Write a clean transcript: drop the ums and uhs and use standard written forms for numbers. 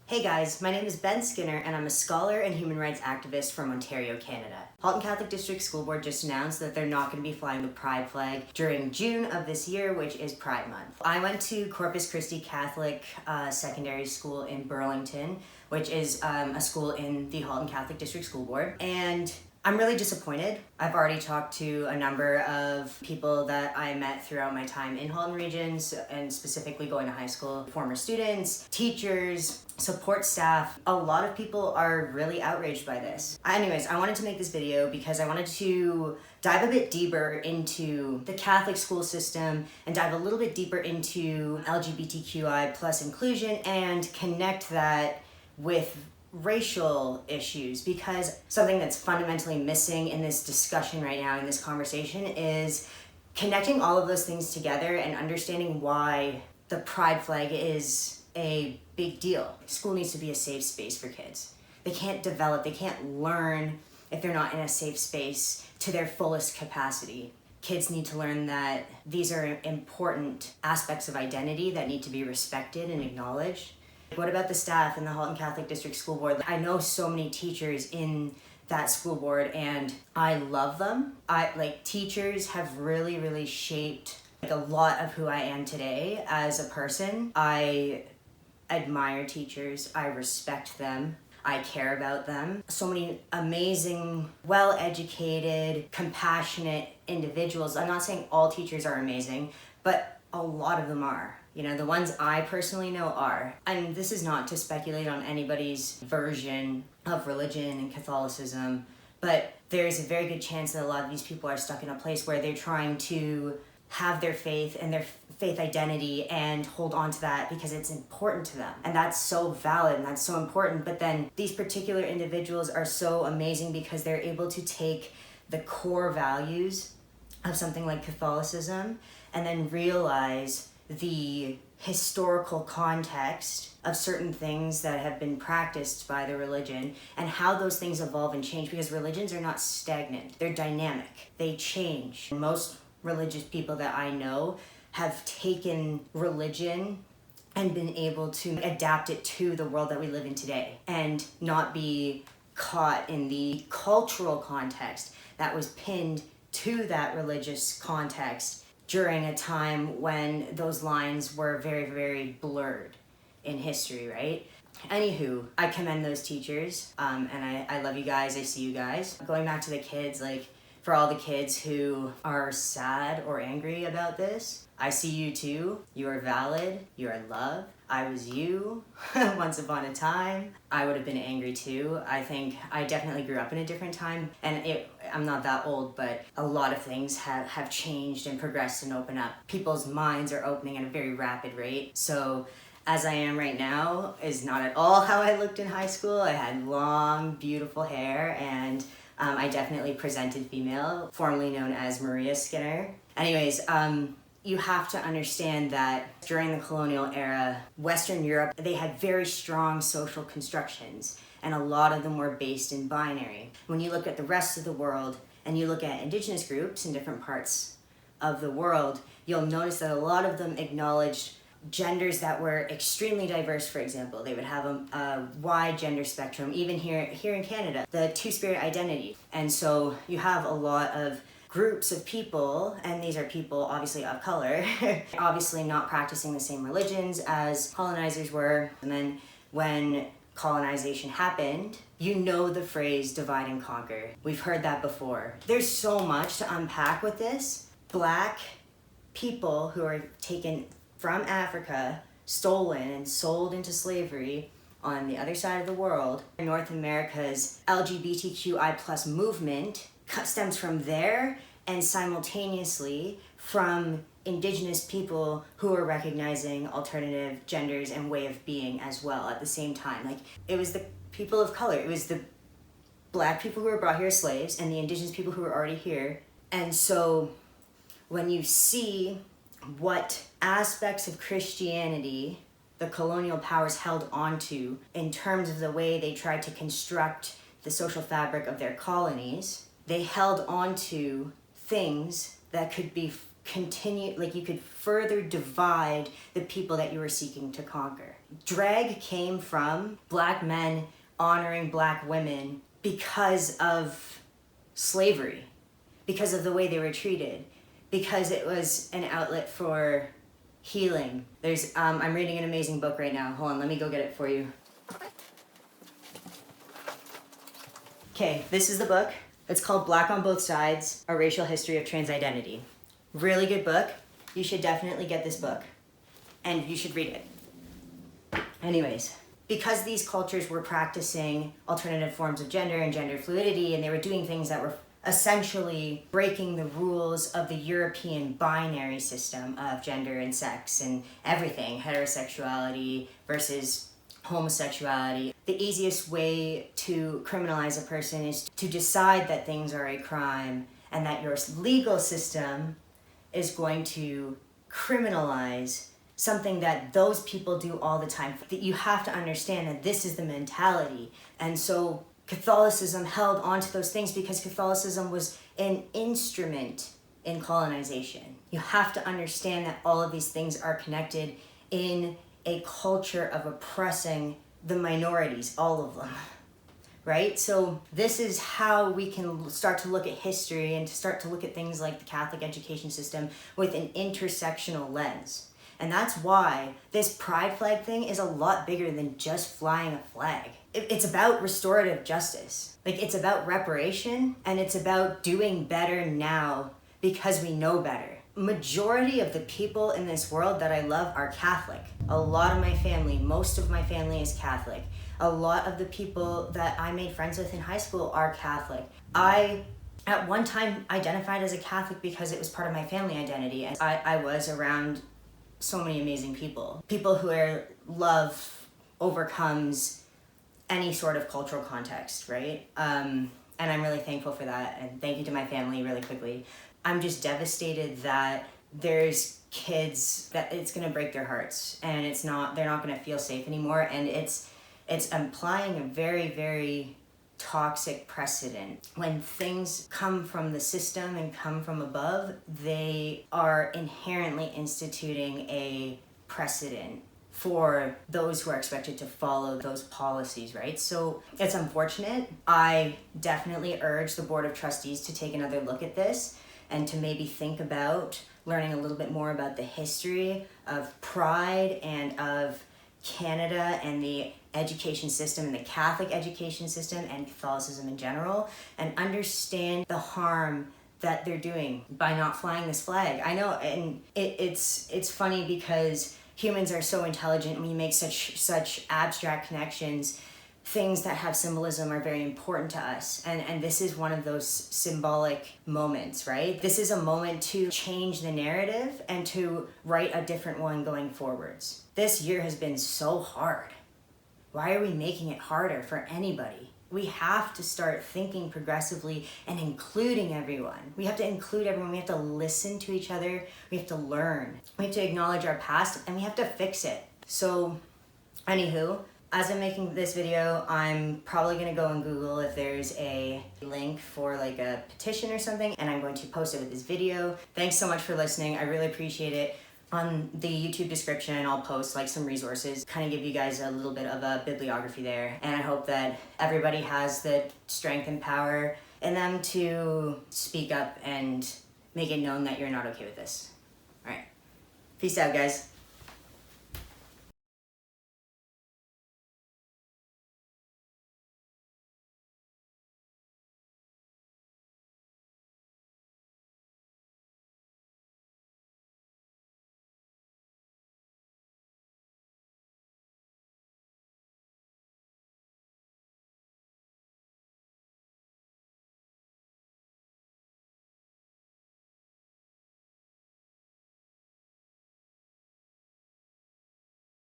Hey guys, my name is Ben Skinner and I'm a scholar and human rights activist from Ontario, Canada. Halton Catholic District School Board just announced that they're not going to be flying the Pride flag during June of this year, which is Pride Month. I went to Corpus Christi Catholic Secondary School in Burlington, which is a school in the Halton Catholic District School Board, and I'm really disappointed. I've already talked to a number of people that I met throughout my time in Halton regions and specifically going to high school, former students, teachers, support staff. A lot of people are really outraged by this. Anyways, I wanted to make this video because I wanted to dive a bit deeper into the Catholic school system and dive a little bit deeper into LGBTQI+ inclusion and connect that with racial issues, because something that's fundamentally missing in this discussion right now, in this conversation, is connecting all of those things together and understanding why the Pride flag is a big deal. School needs to be a safe space for kids. They can't develop, they can't learn if they're not in a safe space to their fullest capacity. Kids need to learn that these are important aspects of identity that need to be respected and acknowledged. What about the staff in the Halton Catholic District School Board? I know so many teachers in that school board and I love them. Teachers have really shaped a lot of who I am today as a person. I admire teachers, I respect them, I care about them. So many amazing, well-educated, compassionate individuals. I'm not saying all teachers are amazing, but a lot of them are. You know, the ones I personally know are. And this is not to speculate on anybody's version of religion and Catholicism, but there's a very good chance that a lot of these people are stuck in a place where they're trying to have their faith and their faith identity and hold on to that because it's important to them. And that's so valid and that's so important. But then these particular individuals are so amazing because they're able to take the core values of something like Catholicism and then realize the historical context of certain things that have been practiced by the religion and how those things evolve and change, because religions are not stagnant, they're dynamic, they change. Most religious people that I know have taken religion and been able to adapt it to the world that we live in today and not be caught in the cultural context that was pinned to that religious context during a time when those lines were very blurred in history, right? Anywho, I commend those teachers, and I love you guys, I see you guys. Going back to the kids, for all the kids who are sad or angry about this, I see you too. You are valid, you are loved. I was you once upon a time. I would have been angry too. I think I definitely grew up in a different time, and I'm not that old, but a lot of things have changed and progressed and opened up. People's minds are opening at a very rapid rate. So as I am right now is not at all how I looked in high school. I had long, beautiful hair, and I definitely presented female, formerly known as Maria Skinner. Anyways, you have to understand that during the colonial era, Western Europe, they had very strong social constructions, and a lot of them were based in binary. When you look at the rest of the world, and you look at indigenous groups in different parts of the world, you'll notice that a lot of them acknowledged genders that were extremely diverse. For example, they would have a wide gender spectrum, even here in Canada, the two-spirit identity. And so you have a lot of groups of people, and these are people obviously of color, obviously not practicing the same religions as colonizers were. And then when colonization happened, you know the phrase divide and conquer. We've heard that before. There's so much to unpack with this. Black people who are taken from Africa, stolen and sold into slavery on the other side of the world. North America's LGBTQI+ movement stems from there, and simultaneously from indigenous people who are recognizing alternative genders and way of being as well at the same time. It was the people of color, it was the black people who were brought here as slaves and the indigenous people who were already here. And so when you see what aspects of Christianity the colonial powers held onto in terms of the way they tried to construct the social fabric of their colonies, they held on to things that could be you could further divide the people that you were seeking to conquer. drag came from black men honoring black women because of slavery, because of the way they were treated, because it was an outlet for healing. I'm reading an amazing book right now. Hold on, let me go get it for you. Okay, this is the book. It's called Black on Both Sides, A Racial History of Trans Identity. Really good book. You should definitely get this book. And you should read it. Anyways, because these cultures were practicing alternative forms of gender and gender fluidity, and they were doing things that were essentially breaking the rules of the European binary system of gender and sex and everything, heterosexuality versus homosexuality. The easiest way to criminalize a person is to decide that things are a crime, and that your legal system is going to criminalize something that those people do all the time. That you have to understand that this is the mentality. And so Catholicism held onto those things because Catholicism was an instrument in colonization. You have to understand that all of these things are connected in a culture of oppressing the minorities, all of them, right? So this is how we can start to look at history and to start to look at things like the Catholic education system with an intersectional lens. And that's why this pride flag thing is a lot bigger than just flying a flag. It's about restorative justice. Like, it's about reparation, and it's about doing better now because we know better. Majority of the people in this world that I love are Catholic. A lot of my family, most of my family is Catholic. A lot of the people that I made friends with in high school are Catholic. I, at one time, identified as a Catholic because it was part of my family identity. And I was around so many amazing people. People where love overcomes any sort of cultural context, right? And I'm really thankful for that. And thank you to my family really quickly. I'm just devastated that there's kids that it's gonna break their hearts, and they're not gonna feel safe anymore. And it's implying a very, very toxic precedent. When things come from the system and come from above, they are inherently instituting a precedent for those who are expected to follow those policies, right? So it's unfortunate. I definitely urge the Board of Trustees to take another look at this and to maybe think about learning a little bit more about the history of pride and of Canada and the education system and the Catholic education system and Catholicism in general, and understand the harm that they're doing by not flying this flag. I know, and it's funny because humans are so intelligent and we make such abstract connections. Things that have symbolism are very important to us, and this is one of those symbolic moments, right? This is a moment to change the narrative and to write a different one going forwards. This year has been so hard. Why are we making it harder for anybody? We have to start thinking progressively and including everyone. We have to include everyone. We have to listen to each other. We have to learn. We have to acknowledge our past, and we have to fix it. So, anywho, as I'm making this video, I'm probably gonna go on Google if there's a link for like a petition or something, and I'm going to post it with this video. Thanks so much for listening. I really appreciate it. On the YouTube description, I'll post like some resources, kind of give you guys a little bit of a bibliography there. And I hope that everybody has the strength and power in them to speak up and make it known that you're not okay with this. All right. Peace out, guys.